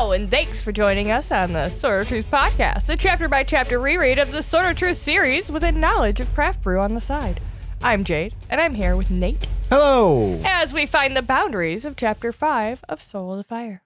Hello, and thanks for joining us on the Sword of Truth podcast, the chapter-by-chapter reread of the Sword of Truth series with a knowledge of craft brew on the side. I'm Jade, and I'm here with Nate. Hello! As we find the boundaries of Chapter 5 of Soul of the Fire.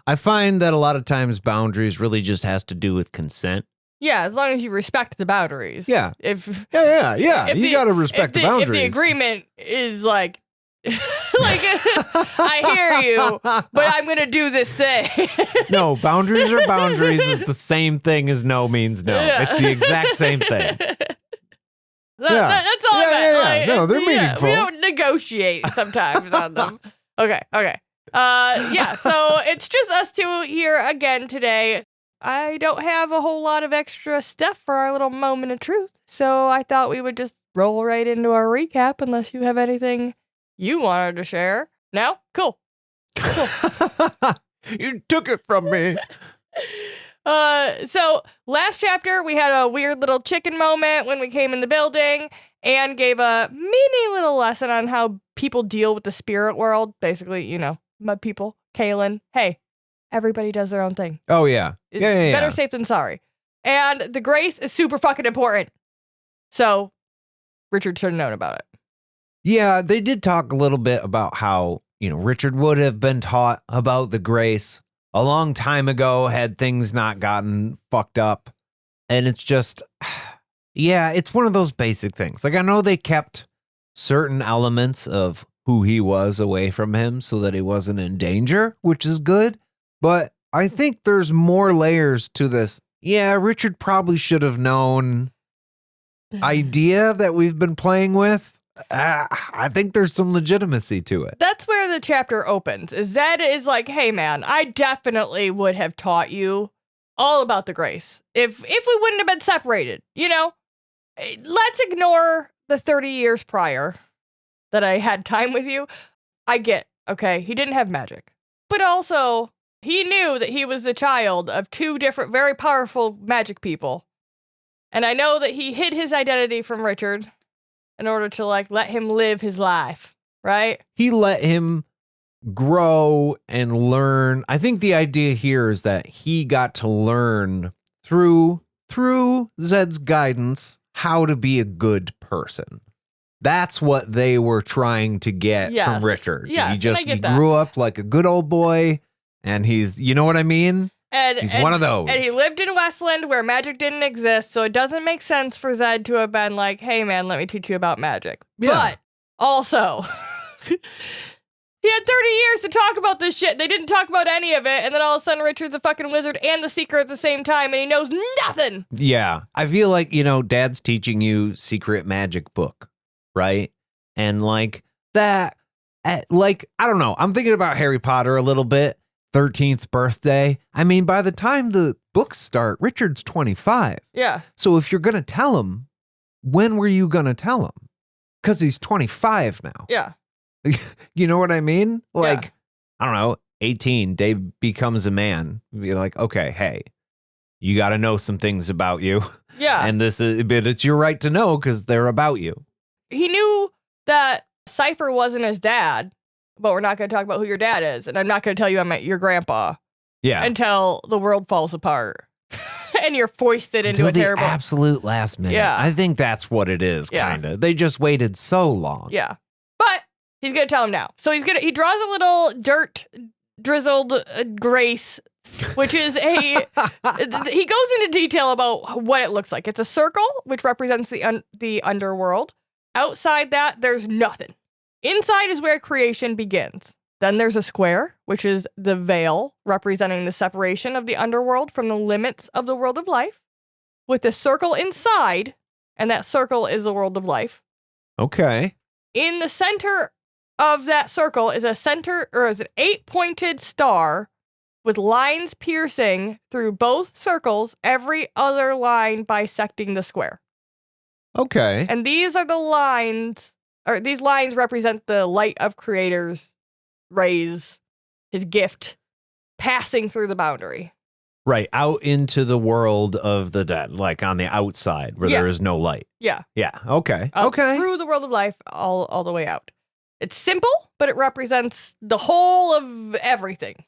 I find that a lot of times boundaries really just has to do with consent. Yeah, as long as you respect the boundaries. Yeah. If You gotta respect the boundaries. If the agreement is like, I hear you, but I'm gonna do this thing. No, boundaries are boundaries is the same thing as no means no. Yeah. It's the exact same thing. That's all I meant. Like, no, they're meaningful. We don't negotiate sometimes on them. Okay. So it's just us two here again today. I don't have a whole lot of extra stuff for our little moment of truth, so I thought we would just roll right into our recap unless you have anything you wanted to share. No? Cool. You took it from me. So last chapter, we had a weird little chicken moment when we came in the building and gave a mini little lesson on how people deal with the spirit world. Basically, you know, mud people, Kaylin. Hey, everybody does their own thing. Oh, yeah. Better safe than sorry. And the grace is super fucking important. So Richard should have known about it. Yeah, they did talk a little bit about how, Richard would have been taught about the grace a long time ago had things not gotten fucked up. And it's just, it's one of those basic things. Like, I know they kept certain elements of who he was away from him so that he wasn't in danger, which is good. But I think there's more layers to this. Yeah, Richard probably should have known idea that we've been playing with. I think there's some legitimacy to it. That's where the chapter opens. Zedd is like, hey man, I definitely would have taught you all about the grace if we wouldn't have been separated. Let's ignore the 30 years prior that I had time with you. I get, okay, he didn't have magic, but also he knew that he was the child of two different, very powerful magic people. And I know that he hid his identity from Richard in order to let him live his life, right? He let him grow and learn. I think the idea here is that he got to learn through Zedd's guidance how to be a good person. That's what they were trying to get from Richard. Yes, he grew up like a good old boy, and he's, you know what I mean? He's one of those. And he lived in Westland where magic didn't exist, so it doesn't make sense for Zedd to have been like, hey man, let me teach you about magic. Yeah. But also, he had 30 years to talk about this shit. They didn't talk about any of it, and then all of a sudden Richard's a fucking wizard and the seeker at the same time, and he knows nothing. Yeah. I feel like, Dad's teaching you secret magic book, right? And that, I don't know. I'm thinking about Harry Potter a little bit. 13th birthday. I mean, by the time the books start, Richard's 25. Yeah. So if you're going to tell him, when were you going to tell him? Because he's 25 now. Yeah. You know what I mean? Yeah. I don't know, 18, Dave becomes a man. Be like, okay, hey, you got to know some things about you. Yeah. And but it's your right to know because they're about you. He knew that Cypher wasn't his dad. But we're not going to talk about who your dad is. And I'm not going to tell you I'm your grandpa. Yeah. Until the world falls apart. And you're foisted into a terrible... absolute last minute. Yeah. I think that's what it is, kind of. They just waited so long. Yeah. But he's going to tell him now. So he draws a little dirt drizzled grace, which is he goes into detail about what it looks like. It's a circle, which represents the underworld. Outside that, there's nothing. Inside is where creation begins. Then there's a square, which is the veil, representing the separation of the underworld from the limits of the world of life, with a circle inside, and that circle is the world of life. Okay. In the center of that circle is an 8-pointed star with lines piercing through both circles, every other line bisecting the square. Okay. And these are the lines... these lines represent the light of Creator's rays, his gift, passing through the boundary. Right, out into the world of the dead, like on the outside where there is no light. Yeah. Yeah, okay. Okay. Through the world of life, all the way out. It's simple, but it represents the whole of everything.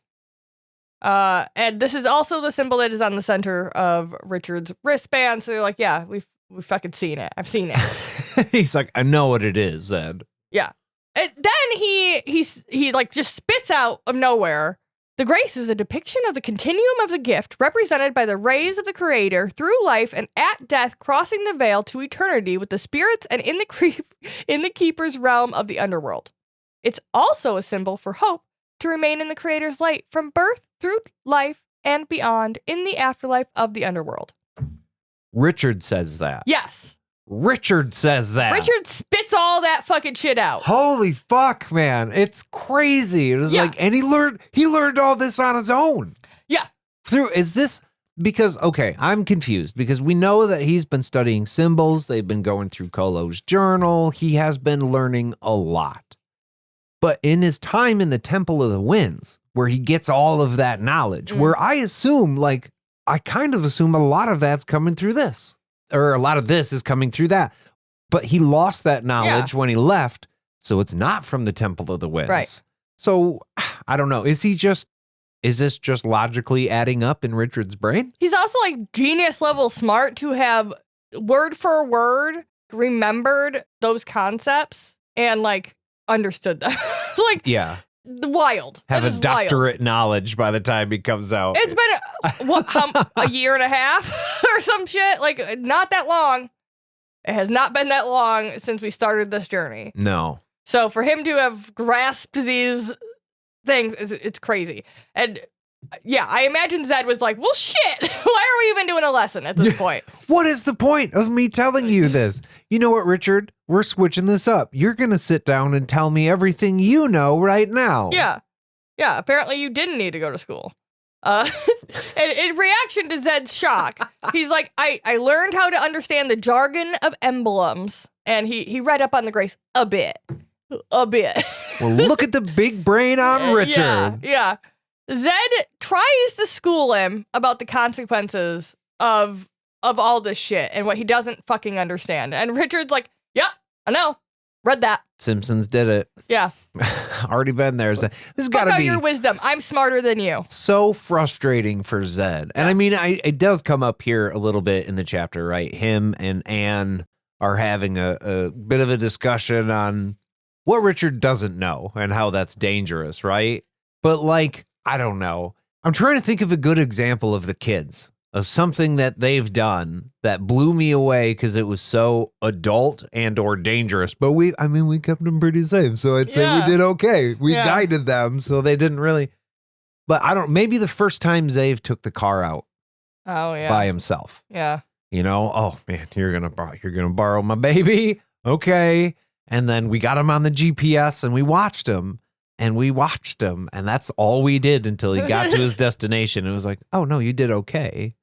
And this is also the symbol that is on the center of Richard's wristband. So they're like, yeah, we've fucking seen it. I've seen it. He's like, I know what it is, Zedd. Yeah. And then he like just spits out of nowhere. The grace is a depiction of the continuum of the gift represented by the rays of the creator through life and at death, crossing the veil to eternity with the spirits and in the keeper's realm of the underworld. It's also a symbol for hope to remain in the creator's light from birth through life and beyond in the afterlife of the underworld. Richard says that. Yes. Richard says that. Richard spits all that fucking shit out. Holy fuck, man. It's crazy. It was like, and he learned all this on his own. Yeah. Because, okay, I'm confused because we know that he's been studying symbols. They've been going through Kolo's journal. He has been learning a lot. But in his time in the Temple of the Winds, where he gets all of that knowledge, where I kind of assume a lot of that's coming through this. Or a lot of this is coming through that. But he lost that knowledge when he left, so it's not from the Temple of the Winds. Right. So, I don't know. Is this just logically adding up in Richard's brain? He's also like genius level smart to have word for word remembered those concepts and like understood them. Like, yeah. Wild. Have a doctorate knowledge by the time he comes out. It's been a year and a half or some shit. Like, not that long. It has not been that long since we started this journey. No. So for him to have grasped these things, it's crazy. And yeah, I imagine Zedd was like, well, shit, why are we even doing a lesson at this point? What is the point of me telling you this? You know what, Richard? We're switching this up. You're going to sit down and tell me everything you know right now. Yeah. Yeah, apparently you didn't need to go to school. In reaction to Zedd's shock, he's like, I learned how to understand the jargon of emblems. And he read up on the grace a bit. Well, look at the big brain on Richard. Yeah. Zedd tries to school him about the consequences of all this shit and what he doesn't fucking understand. And Richard's like, yeah, I know. Read that. Simpsons did it. Yeah. Already been there. This has got to be your wisdom. I'm smarter than you. So frustrating for Zedd. And I mean, it does come up here a little bit in the chapter, right? Him and Anne are having a bit of a discussion on what Richard doesn't know and how that's dangerous, right? But like, I don't know. I'm trying to think of a good example of the kids, of something that they've done that blew me away because it was so adult and or dangerous. But we kept them pretty safe. So I'd say we did okay. We guided them, so they didn't really. But maybe the first time Zave took the car out by himself. Yeah. You know, oh man, you're gonna borrow my baby. Okay. And then we got him on the GPS and we watched him. And that's all we did until he got to his destination. It was like, oh no, you did okay.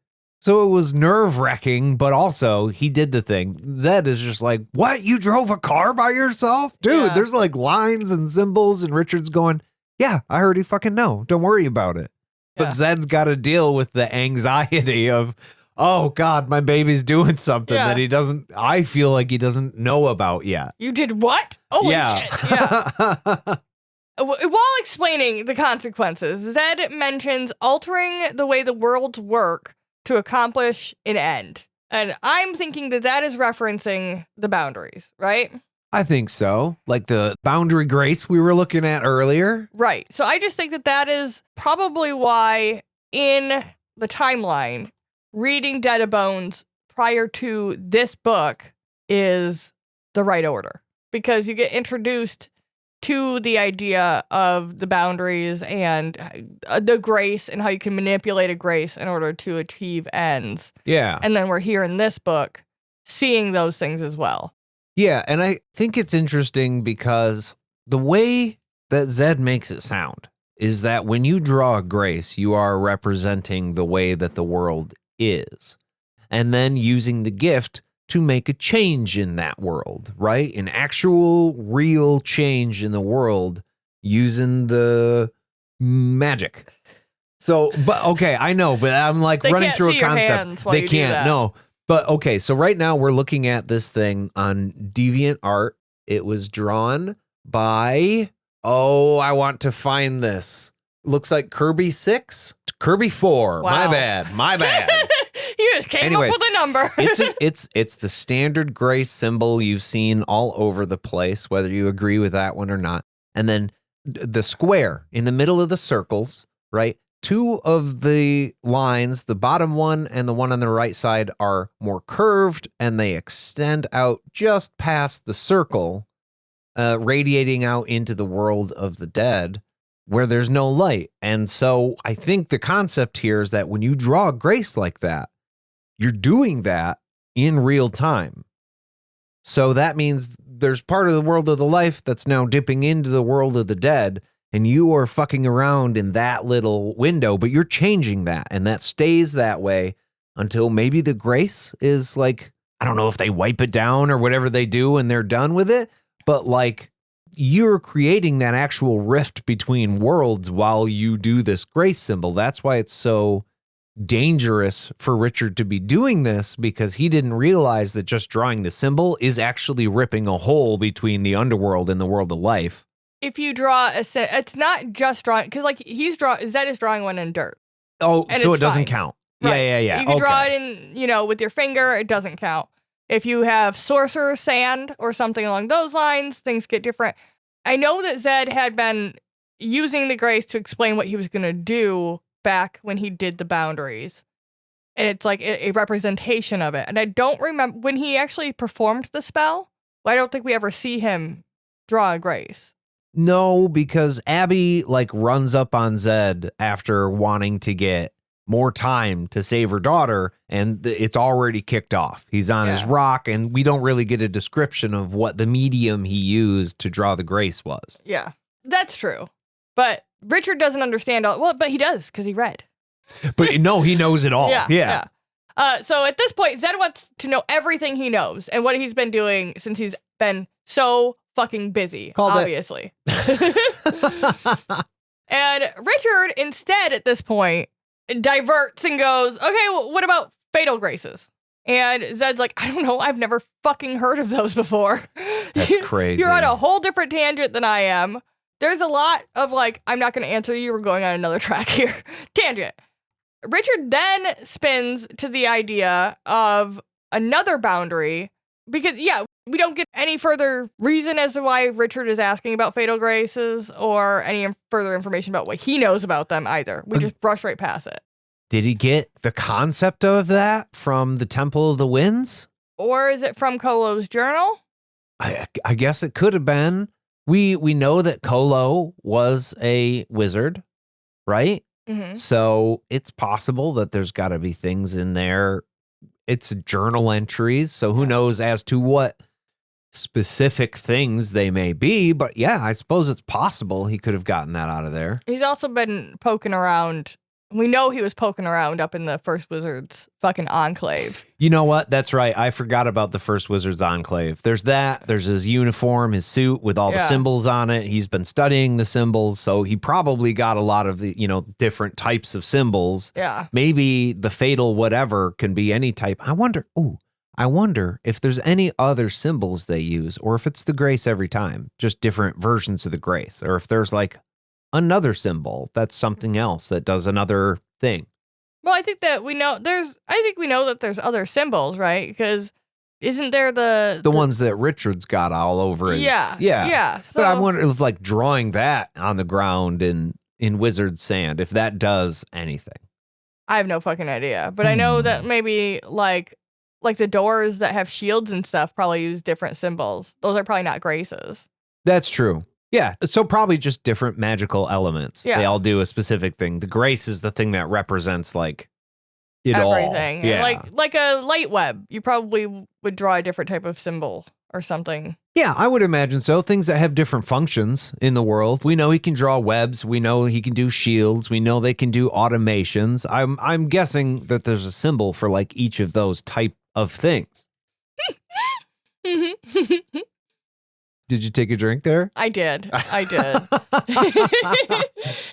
So it was nerve-wracking, but also he did the thing. Zedd is just like, what? You drove a car by yourself? Dude, there's like lines and symbols, and Richard's going, yeah, I already fucking know. Don't worry about it. But Zedd's got to deal with the anxiety of, oh God, my baby's doing something that I feel like he doesn't know about yet. You did what? Holy shit. Yeah. While explaining the consequences, Zedd mentions altering the way the worlds work to accomplish an end. And I'm thinking that is referencing the boundaries, right? I think so. Like the boundary grace we were looking at earlier. Right. So I just think that is probably why in the timeline, reading Dead of Bones prior to this book is the right order. Because you get introduced to the idea of the boundaries and the grace and how you can manipulate a grace in order to achieve ends. Yeah. And then we're here in this book seeing those things as well. Yeah, and I think it's interesting because the way that Zedd makes it sound is that when you draw a grace, you are representing the way that the world is. And then using the gift to make a change in that world, right? An actual, real change in the world using the magic. So, but okay, I know, but I'm like running through a concept. They can't, no. But okay, so right now we're looking at this thing on DeviantArt. It was drawn by, I want to find this. Looks like Kirby 6. Kirby 4. Wow. My bad. You just came Anyways, up with a number. it's the standard grace symbol you've seen all over the place, whether you agree with that one or not. And then the square in the middle of the circles, right? Two of the lines, the bottom one and the one on the right side, are more curved, and they extend out just past the circle, radiating out into the world of the dead, where there's no light. And so I think the concept here is that when you draw a grace like that, you're doing that in real time. So that means there's part of the world of the life that's now dipping into the world of the dead, and you are fucking around in that little window, but you're changing that, and that stays that way until maybe the grace is like, I don't know if they wipe it down or whatever they do and they're done with it, but like you're creating that actual rift between worlds while you do this grace symbol. That's why it's so dangerous for Richard to be doing this, because he didn't realize that just drawing the symbol is actually ripping a hole between the underworld and the world of life. If you draw it's not just drawing, because like Zedd is drawing one in dirt. Oh, and so it it's doesn't fine. count. Right. Yeah. You can draw it in, with your finger, it doesn't count. If you have sorcerer's sand or something along those lines, things get different. I know that Zedd had been using the grace to explain what he was going to do back when he did the boundaries. And it's like a representation of it. And I don't remember when he actually performed the spell. I don't think we ever see him draw a grace. No, because Abby like runs up on Zedd after wanting to get more time to save her daughter, and it's already kicked off. He's on his rock, and we don't really get a description of what the medium he used to draw the grace was. Yeah, that's true. But Richard doesn't understand but he does, because he read. But no, he knows it all. Yeah. So at this point, Zedd wants to know everything he knows and what he's been doing since he's been so fucking busy, obviously. And Richard, instead, at this point, diverts and goes, okay, well, what about fatal graces? And Zedd's like, I don't know, I've never fucking heard of those before. That's crazy. You're on a whole different tangent than I am. There's a lot of like, I'm not going to answer you, we're going on another track here. Tangent. Richard then spins to the idea of another boundary, because, we don't get any further reason as to why Richard is asking about fatal graces or any further information about what he knows about them either. We just brush right past it. Did he get the concept of that from the Temple of the Winds? Or is it from Kolo's journal? I guess it could have been. We know that Kolo was a wizard, right? Mm-hmm. So it's possible that there's got to be things in there. It's journal entries, so who knows as to what specific things they may be, but yeah, I suppose it's possible he could have gotten that out of there. He's also been poking around. We know he was poking around up in the First Wizard's fucking enclave. You know what? That's right. I forgot about the First Wizard's enclave. There's that. There's his uniform, his suit with all the symbols on it. He's been studying the symbols, so he probably got a lot of the, different types of symbols. Yeah. Maybe the fatal whatever can be any type. I wonder if there's any other symbols they use, or if it's the grace every time, just different versions of the grace, or if there's like another symbol that's something else that does another thing. Well, I think that we know that there's other symbols, right? Because isn't there the ones that Richard's got all over his... Yeah. So, but I wonder if like drawing that on the ground in wizard sand, if that does anything. I have no fucking idea, but I know that maybe like the doors that have shields and stuff probably use different symbols. Those are probably not graces. That's true. Yeah, so probably just different magical elements. Yeah. They all do a specific thing. The grace is the thing that represents like everything. Yeah. Like a light web. You probably would draw a different type of symbol or something. Yeah, I would imagine so. Things that have different functions in the world. We know he can draw webs. We know he can do shields. We know they can do automations. I'm guessing that there's a symbol for like each of those type of things. Did you take a drink there? I did. And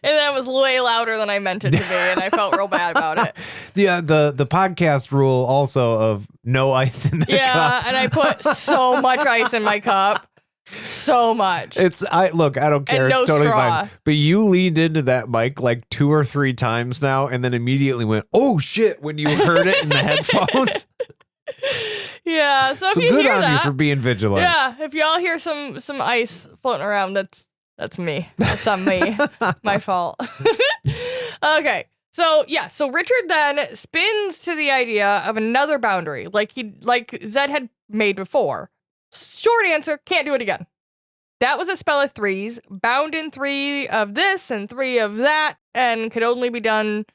that was way louder than I meant it to be, and I felt real bad about it. Yeah, the podcast rule also of no ice in the cup. Yeah, and I put so much ice in my cup. So much. I don't care. And It's no totally straw. fine. But you leaned into that mic like 2 or 3 times now and then immediately went, oh shit, when you heard it in the headphones. Yeah, so if So you good hear on you that, for being vigilant. yeah, if y'all hear some ice floating around, that's me. That's on me. My fault. Okay. So Richard then spins to the idea of another boundary, like Zedd had made before. Short answer, can't do it again. That was a spell of 3s, bound in 3 of this and 3 of that, and could only be done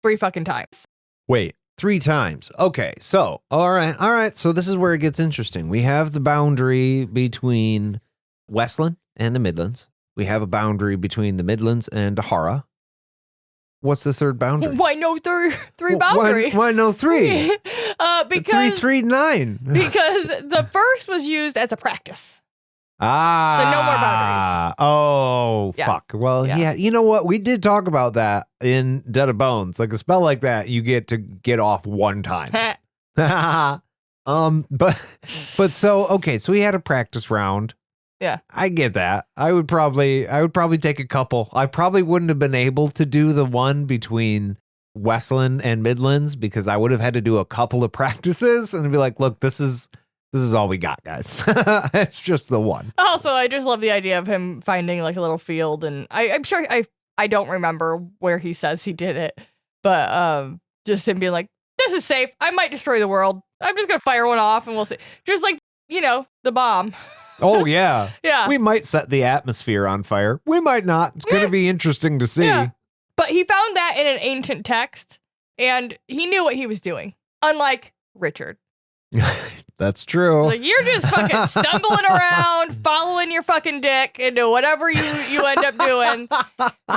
3 fucking times. Wait, 3 times. Okay, so, all right. So this is where it gets interesting. We have the boundary between Westland and the Midlands. We have a boundary between the Midlands and Dahara. What's the third boundary? Why no three boundary? Why no 3? Because 339. because the first was used as a practice. Ah. So no more boundaries. Oh, Yeah. fuck. Well, yeah. You know what? We did talk about that in Dead of Bones. Like a spell like that, you get to get off 1 time. But so, okay, so we had a practice round. Yeah. I get that. I would probably take a couple. I probably wouldn't have been able to do the one between Westland and Midlands because I would have had to do a couple of practices and be like, look, this is all we got, guys. It's just the one. Also, I just love the idea of him finding like a little field, and I'm sure I don't remember where he says he did it, but just him being like, this is safe. I might destroy the world. I'm just gonna fire one off and we'll see. Just like, the bomb. Oh, yeah. Yeah. We might set the atmosphere on fire. We might not. It's going to be interesting to see. Yeah. But he found that in an ancient text, and he knew what he was doing, unlike Richard. That's true. Like, you're just fucking stumbling around, following your fucking dick into whatever you end up doing.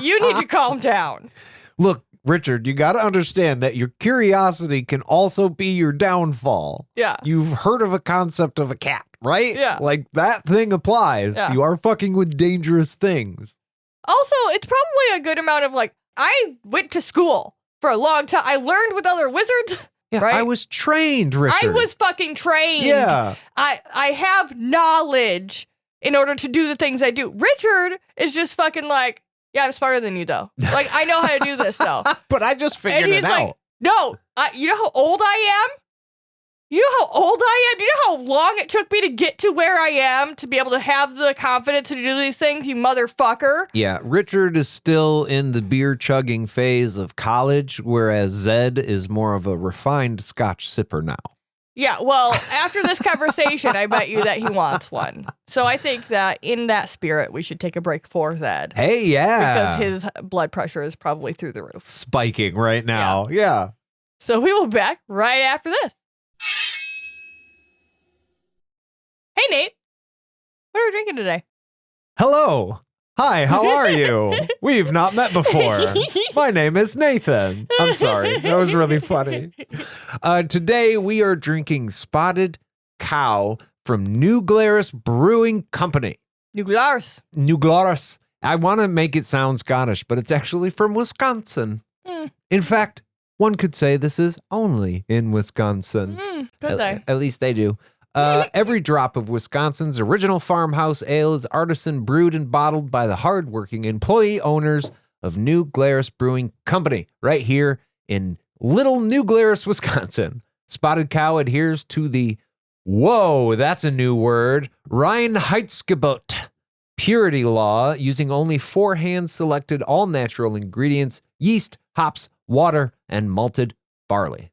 You need to calm down. Look, Richard, you got to understand that your curiosity can also be your downfall. Yeah. You've heard of a concept of a cat, right? Yeah. Like that thing applies. Yeah. You are fucking with dangerous things. Also, it's probably a good amount of like, I went to school for a long time. I learned with other wizards. Yeah, right? I was trained, Richard. I was fucking trained. Yeah. I have knowledge in order to do the things I do. Richard is just fucking like, yeah, I'm smarter than you though. Like, I know how to do this though. But I just figured And he's it like, out. no, you know how old I am? You know how old I am? Do you know how long it took me to get to where I am to be able to have the confidence to do these things, you motherfucker? Yeah, Richard is still in the beer chugging phase of college, whereas Zedd is more of a refined Scotch sipper now. Yeah, well, after this conversation, I bet you that he wants one. So I think that in that spirit, we should take a break for Zedd. Hey, yeah. Because his blood pressure is probably through the roof. Spiking right now. Yeah. So we will be back right after this. Hey, Nate. What are we drinking today? Hello. Hi, how are you? We've not met before. My name is Nathan. I'm sorry. That was really funny. Today we are drinking Spotted Cow from New Glarus Brewing Company. New Glarus. New Glarus. I want to make it sound Scottish, but it's actually from Wisconsin. In fact, one could say this is only in Wisconsin. Good day. At least they do. Every drop of Wisconsin's original farmhouse ale is artisan brewed and bottled by the hardworking employee owners of New Glarus Brewing Company, right here in Little New Glarus, Wisconsin. Spotted Cow adheres to the, whoa, that's a new word, Reinheitsgebot purity law, using only 4 hand-selected all-natural ingredients, yeast, hops, water, and malted barley.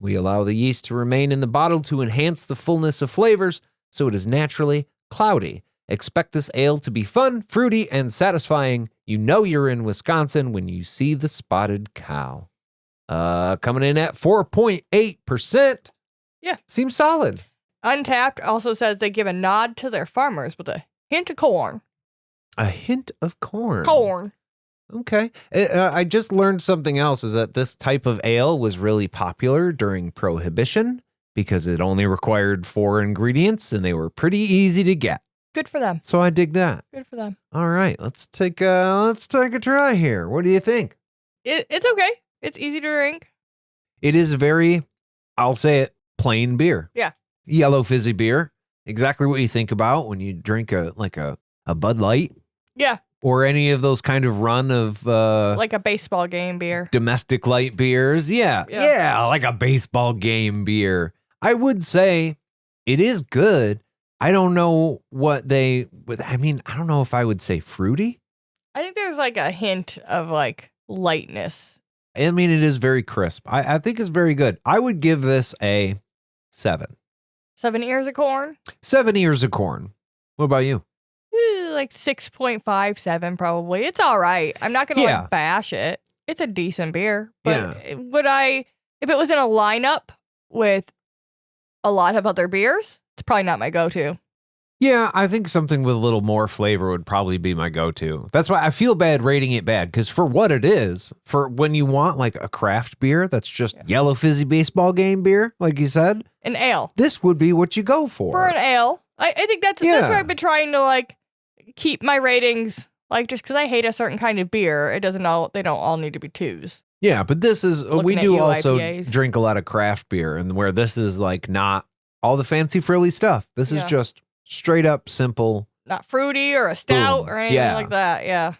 We allow the yeast to remain in the bottle to enhance the fullness of flavors, so it is naturally cloudy. Expect this ale to be fun, fruity, and satisfying. You know you're in Wisconsin when you see the Spotted Cow. Coming in at 4.8%. Yeah. Seems solid. Untapped also says they give a nod to their farmers with a hint of corn. A hint of corn. Corn. Okay. I just learned something else, is that this type of ale was really popular during Prohibition because it only required 4 ingredients and they were pretty easy to get. Good for them. So I dig that. Good for them. All right, let's take a try here. What do you think? It's okay. It's easy to drink. It is very, I'll say it, plain beer. Yeah. Yellow fizzy beer. exactly what you think about when you drink a Bud Light. Yeah. Or any of those kind of run of like a baseball game beer. Domestic light beers. Yeah, like a baseball game beer. I would say it is good. I don't know what I don't know if I would say fruity. I think there's like a hint of like lightness. I mean, it is very crisp. I think it's very good. I would give this a 7. 7 ears of corn? 7 ears of corn. What about you? Like 6.57 probably. It's all right. I'm not going to like bash it. It's a decent beer. But would I, if it was in a lineup with a lot of other beers, it's probably not my go-to. Yeah, I think something with a little more flavor would probably be my go-to. That's why I feel bad rating it bad, because for what it is, for when you want like a craft beer that's just yellow fizzy baseball game beer, like you said. An ale. This would be what you go for. For an ale. I think that's where I've been trying to like keep my ratings, like just because I hate a certain kind of beer, they don't all need to be 2s. Yeah, but this is, we do also IPAs. drink a lot of craft beer, and where this is like not all the fancy frilly stuff. This is just straight up simple. Not fruity or a stout or anything like that. Yeah.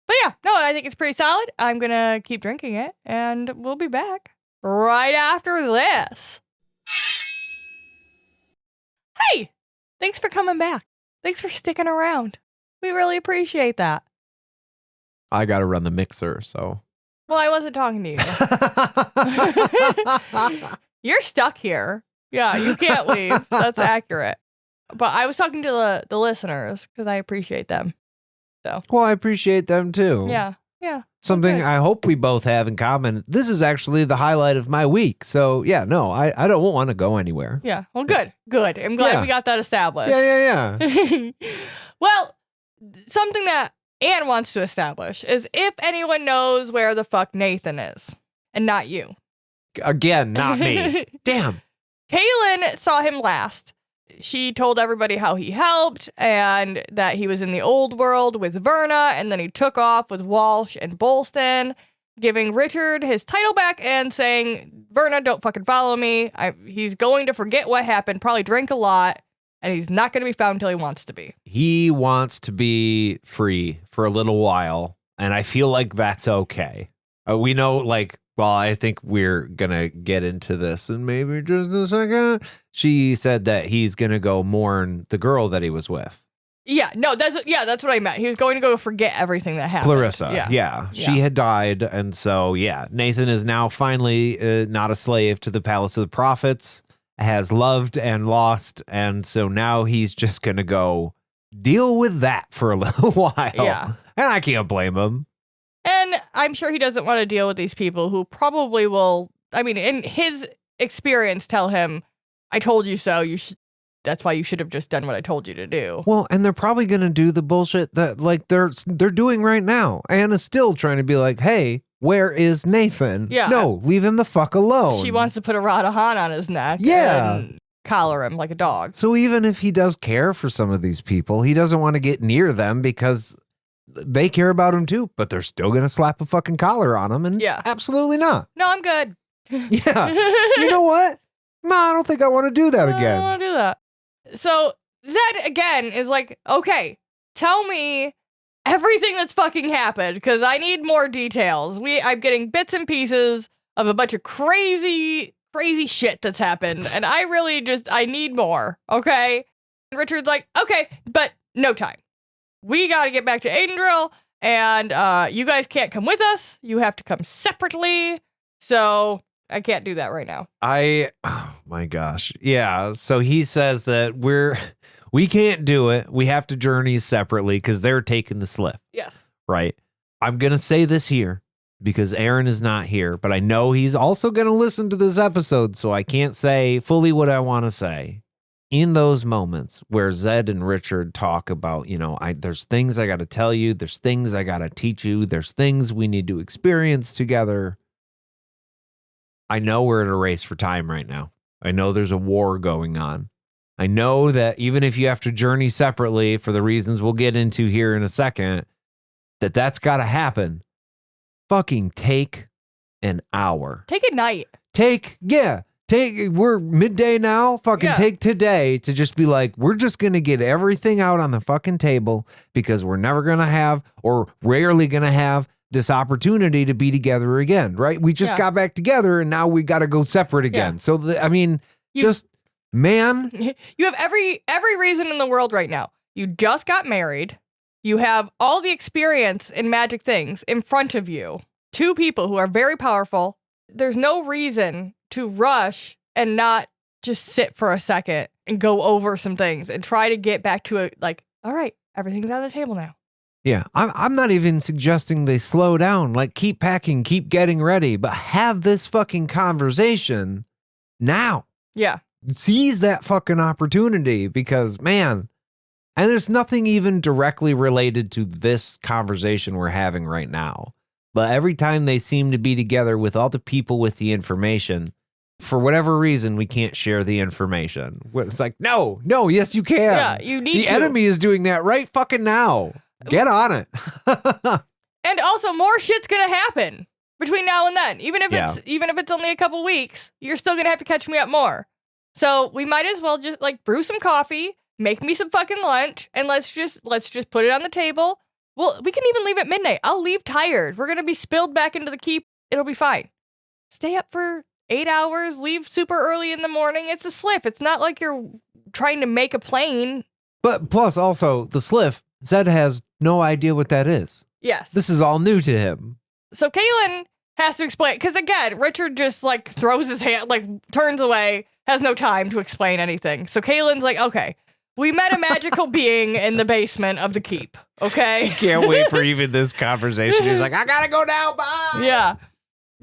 But yeah, no, I think it's pretty solid. I'm going to keep drinking it, and we'll be back right after this. Hey, thanks for coming back. Thanks for sticking around. We really appreciate that. I got to run the mixer, so. Well, I wasn't talking to you. You're stuck here. Yeah, you can't leave. That's accurate. But I was talking to the listeners because I appreciate them. So. Well, I appreciate them too. Yeah. Something I hope we both have in common. This is actually the highlight of my week. So yeah, no, I don't want to go anywhere. Yeah. Well, good. I'm glad we got that established. Yeah. Well, something that Anne wants to establish is if anyone knows where the fuck Nathan is, and not you. Again, not me. Damn. Kaylin saw him last. She told everybody how he helped and that he was in the old world with Verna, and then he took off with Walsh and Bolston, giving Richard his title back and saying, Verna, don't fucking follow me. He's going to forget what happened, probably drink a lot, and he's not going to be found until he wants to be. He wants to be free for a little while, and I feel like that's okay. We know, like, well, I think we're going to get into this in maybe just a second. She said that he's going to go mourn the girl that he was with. Yeah, no, that's what I meant. He was going to go forget everything that happened. Clarissa, yeah. She had died, and so, Nathan is now finally not a slave to the Palace of the Prophets, has loved and lost, and so now he's just going to go deal with that for a little while. Yeah. And I can't blame him. And I'm sure he doesn't want to deal with these people who probably will, I mean, in his experience, tell him, I told you so. That's why you should have just done what I told you to do. Well, and they're probably going to do the bullshit that like they're doing right now. Anna's still trying to be like, hey, where is Nathan? Yeah. No, leave him the fuck alone. She wants to put a Radahan on his neck. Yeah. And collar him like a dog. So even if he does care for some of these people, he doesn't want to get near them because they care about him too, but they're still going to slap a fucking collar on him. And absolutely not. No, I'm good. Yeah. You know what? No, I don't think I want to do that again. I don't want to do that. So Zedd again is like, okay, tell me everything that's fucking happened because I need more details. I'm getting bits and pieces of a bunch of crazy shit that's happened, and I need more. Okay. And Richard's like, okay, but no time. We got to get back to Aidendrill, and you guys can't come with us. You have to come separately. So I can't do that right now. Oh my gosh. Yeah. So he says that we can't do it. We have to journey separately because they're taking the slip. Yes. Right. I'm going to say this here because Aaron is not here, but I know he's also going to listen to this episode, so I can't say fully what I want to say. In those moments where Zedd and Richard talk about, there's things I got to tell you, there's things I got to teach you, there's things we need to experience together. I know we're in a race for time right now. I know there's a war going on. I know that even if you have to journey separately for the reasons we'll get into here in a second, that's got to happen. Fucking take an hour. Take a night. Take we're midday now. Fucking Yeah. take today to just be like, we're just going to get everything out on the fucking table because we're never going to have or rarely going to have this opportunity to be together again, right? We just got back together and now we got to go separate again. Yeah. So, man. You have every reason in the world right now. You just got married. You have all the experience in magic things in front of you. Two people who are very powerful. There's no reason to rush and not just sit for a second and go over some things and try to get back to it. Like, all right, everything's on the table now. Yeah, I'm not even suggesting they slow down. Like, keep packing, keep getting ready, but have this fucking conversation now. Yeah. Seize that fucking opportunity because, man, and there's nothing even directly related to this conversation we're having right now. But every time they seem to be together with all the people with the information, for whatever reason, we can't share the information. It's like, no, yes, you can. Yeah, you need the enemy is doing that right fucking now. Get on it. And also, more shit's gonna happen between now and then. Even if it's only a couple weeks, you're still gonna have to catch me up more. So we might as well just like brew some coffee, make me some fucking lunch, and let's just put it on the table. Well, we can even leave at midnight. I'll leave tired. We're gonna be spilled back into the keep. It'll be fine. Stay up for 8 hours, leave super early in the morning. It's a slip. It's not like you're trying to make a plane. But plus also the slip, Zedd has no idea what that is. Yes. This is all new to him. So Kaylin has to explain, because again, Richard just like throws his hand, like turns away, has no time to explain anything. So Kaylin's like, okay, we met a magical being in the basement of the keep, okay? Can't wait for even this conversation. He's like, I gotta go now, bye! Yeah.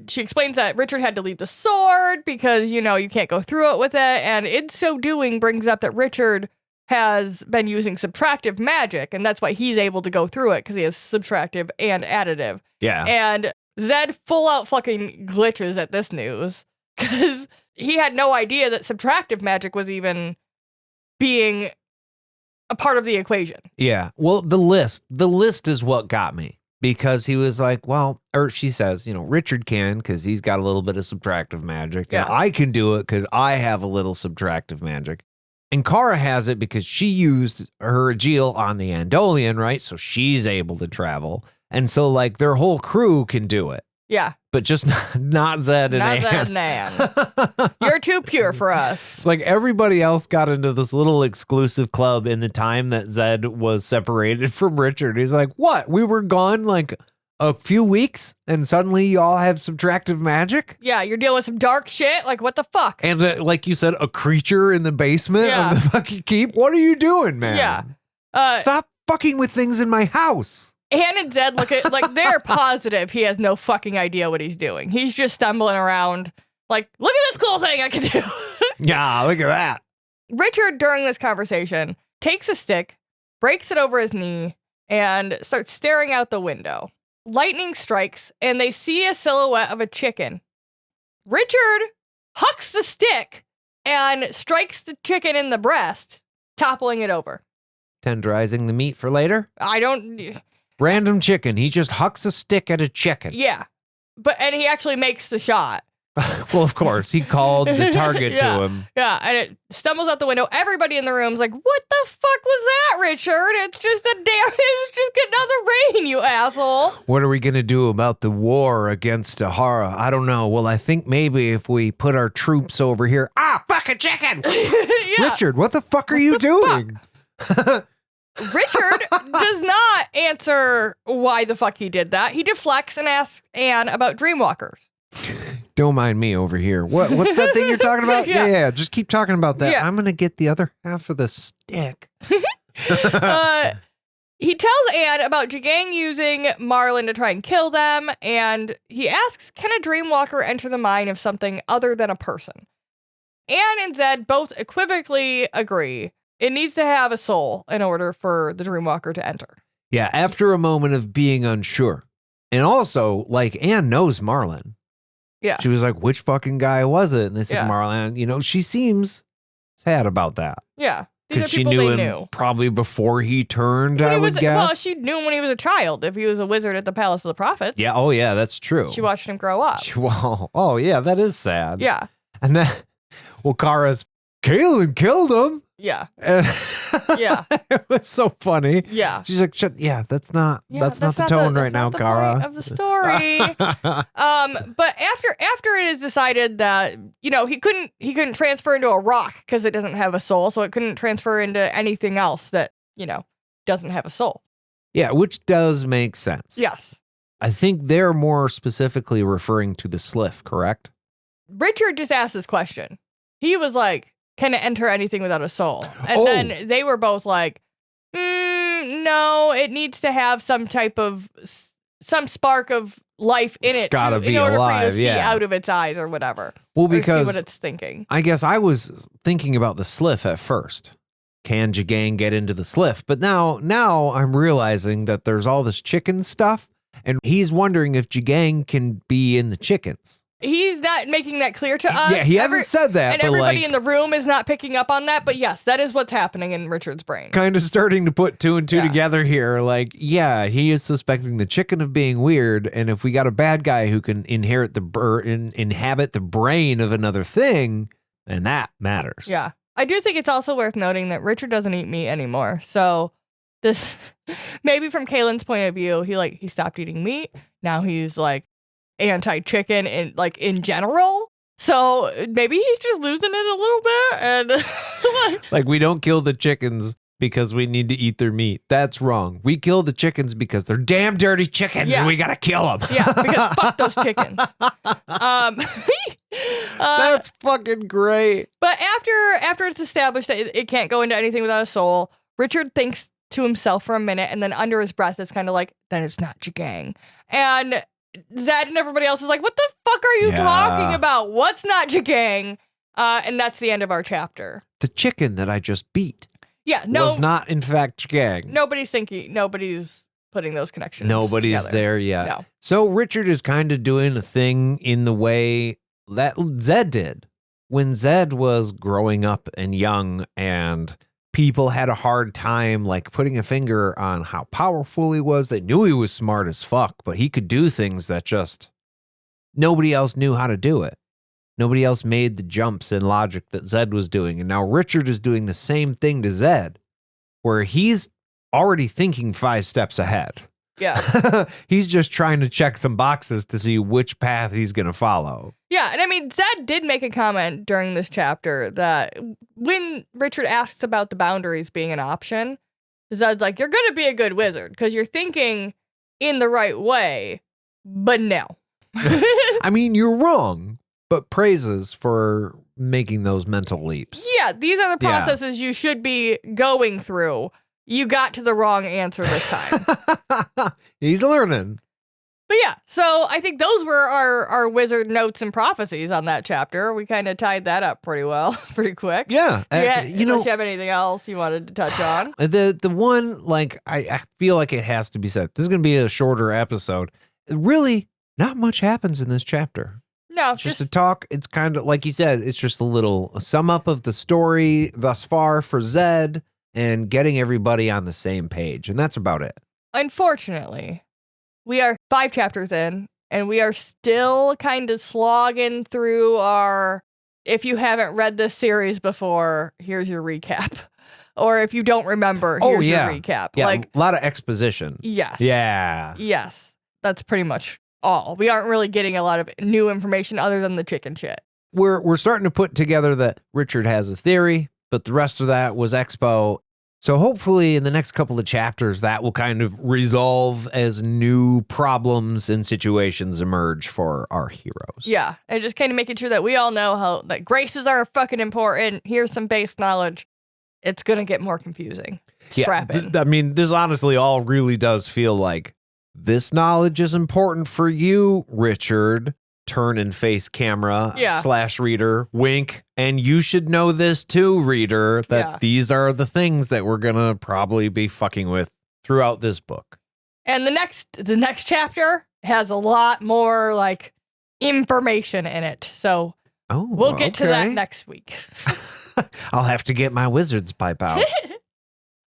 She explains that Richard had to leave the sword because, you can't go through it with it. And in so doing brings up that Richard has been using subtractive magic, and that's why he's able to go through it, because he has subtractive and additive. Yeah. And Zedd full out fucking glitches at this news, because he had no idea that subtractive magic was even being a part of the equation. Yeah. Well, the list is what got me, because he was like, well, or she says, Richard can because he's got a little bit of subtractive magic. Yeah. And I can do it because I have a little subtractive magic. And Kara has it because she used her Agil on the Andolian, right? So she's able to travel. And so, like, their whole crew can do it. Yeah. But just not Zedd and Not Ann. Zedd and Ann. You're too pure for us. Like, everybody else got into this little exclusive club in the time that Zedd was separated from Richard. He's like, what? We were gone, like, a few weeks, and suddenly you all have subtractive magic? Yeah, you're dealing with some dark shit. Like, what the fuck? And like you said, a creature in the basement of the fucking keep? What are you doing, man? Yeah. Stop fucking with things in my house. Ann and Zedd look at, like, they're positive he has no fucking idea what he's doing. He's just stumbling around, like, look at this cool thing I can do. Yeah, look at that. Richard, during this conversation, takes a stick, breaks it over his knee, and starts staring out the window. Lightning strikes, and they see a silhouette of a chicken. Richard hucks the stick and strikes the chicken in the breast, toppling it over. Tenderizing the meat for later? Random chicken. He just hucks a stick at a chicken. Yeah. And he actually makes the shot. Well, of course. He called the target to him. Yeah, and it stumbles out the window. Everybody in the room's like, what the fuck was that, Richard? It's just it was just getting out the rain, you asshole. What are we going to do about the war against Ahara? I don't know. Well, I think maybe if we put our troops over here. Ah, fucking chicken! Yeah. Richard, what the fuck are you doing? Richard does not answer why the fuck he did that. He deflects and asks Anne about dreamwalkers. Don't mind me over here. What's that thing you're talking about? Yeah. Yeah. Just keep talking about that. Yeah. I'm going to get the other half of the stick. He tells Anne about Jagang using Marlin to try and kill them, and he asks, can a dreamwalker enter the mind of something other than a person? Anne and Zedd both equivocally agree. It needs to have a soul in order for the dreamwalker to enter. Yeah, after a moment of being unsure. And also, like, Anne knows Marlin. Yeah. She was like, which fucking guy was it? And they said, Yeah. Marlin. She seems sad about that. Yeah. These are Because she people knew they him knew. Probably before he turned, I would guess. Well, she knew him when he was a child, if he was a wizard at the Palace of the Prophets. Yeah, oh yeah, that's true. She watched him grow up. Oh yeah, that is sad. Yeah. And Well, Kara's, Kaylin killed him. Yeah. Yeah. It was so funny. Yeah. She's like, that's not the tone right now, the Kara. point of the story. But after it is decided that, he couldn't transfer into a rock because it doesn't have a soul, so it couldn't transfer into anything else that, doesn't have a soul. Yeah, which does make sense. Yes. I think they're more specifically referring to the SLIF, correct? Richard just asked this question. He was like, can it enter anything without a soul? And then they were both like, no, it needs to have some spark of life in it gotta be in order alive, for you to see yeah. out of its eyes or whatever. Well, or because see what it's thinking. I guess I was thinking about the SLIF at first. Can Jigang get into the SLIF? But now I'm realizing that there's all this chicken stuff, and he's wondering if Jigang can be in the chickens. He's not making that clear to us. Yeah, he hasn't said that. And but everybody in the room is not picking up on that. But yes, that is what's happening in Richard's brain. Kind of starting to put two and two together here. Like, yeah, he is suspecting the chicken of being weird. And if we got a bad guy who can inhabit the brain of another thing, then that matters. Yeah. I do think it's also worth noting that Richard doesn't eat meat anymore. So this, maybe from Kaylin's point of view, he stopped eating meat. Now he's like anti-chicken in general. So maybe he's just losing it a little bit. And like, we don't kill the chickens because we need to eat their meat. That's wrong. We kill the chickens because they're damn dirty chickens and we got to kill them. Yeah, because fuck those chickens. That's fucking great. But after it's established that it can't go into anything without a soul, Richard thinks to himself for a minute, and then under his breath is kind of like, then it's not Jigang. And Zedd and everybody else is like, what the fuck are you talking about? What's not Jigang? And that's the end of our chapter. The chicken that I just beat was not, in fact, Jigang. Nobody's putting those connections Nobody's together. there yet. No. So Richard is kind of doing a thing in the way that Zedd did. When Zedd was growing up and young and people had a hard time like putting a finger on how powerful he was. They knew he was smart as fuck, but he could do things that just nobody else knew how to do it. Nobody else made the jumps in logic that Zedd was doing. And now Richard is doing the same thing to Zedd, where he's already thinking 5 steps ahead. Yeah. He's just trying to check some boxes to see which path he's going to follow. Yeah, and I mean, Zedd did make a comment during this chapter that when Richard asks about the boundaries being an option, Zedd's like, you're going to be a good wizard because you're thinking in the right way, but no. I mean, you're wrong, but praises for making those mental leaps. Yeah, these are the processes you should be going through. You got to the wrong answer this time. He's learning. But yeah, so I think those were our wizard notes and prophecies on that chapter. We kind of tied that up pretty well, pretty quick. Yeah. Unless you have anything else you wanted to touch on. The one, like, I feel like it has to be said. This is going to be a shorter episode. Really, not much happens in this chapter. No, just a talk. It's kind of, like you said, it's just a sum up of the story thus far for Zedd and getting everybody on the same page. And that's about it. Unfortunately, we are 5 chapters in, and we are still kind of slogging through our, if you haven't read this series before, here's your recap. Or if you don't remember, here's your recap. Yeah, like a lot of exposition. Yes. Yeah. Yes. That's pretty much all. We aren't really getting a lot of new information other than the chicken shit. We're starting to put together that Richard has a theory, but the rest of that was expo. So hopefully in the next couple of chapters, that will kind of resolve as new problems and situations emerge for our heroes. Yeah, and just kind of making sure that we all know how that graces are fucking important. Here's some base knowledge. It's going to get more confusing. Strap in. I mean, this honestly all really does feel like this knowledge is important for you, Richard. Turn and face camera / reader, wink. And you should know this too, reader, that these are the things that we're going to probably be fucking with throughout this book. And the next chapter has a lot more like information in it. So we'll get to that next week. I'll have to get my wizard's pipe out.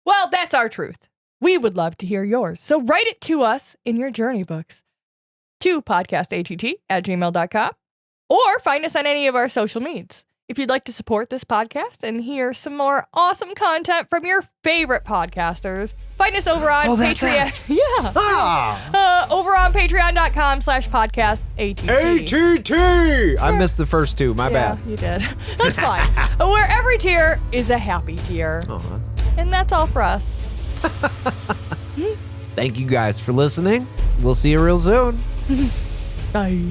Well, that's our truth. We would love to hear yours. So write it to us in your journey books to podcastatt@gmail.com or find us on any of our social medias. If you'd like to support this podcast and hear some more awesome content from your favorite podcasters, find us over on Patreon. Us. Yeah. Over on patreon.com/podcast ATT. I missed the first two. My bad. You did. That's fine. Where every tier is a happy tier. Uh-huh. And that's all for us. Thank you guys for listening. We'll see you real soon. Bye.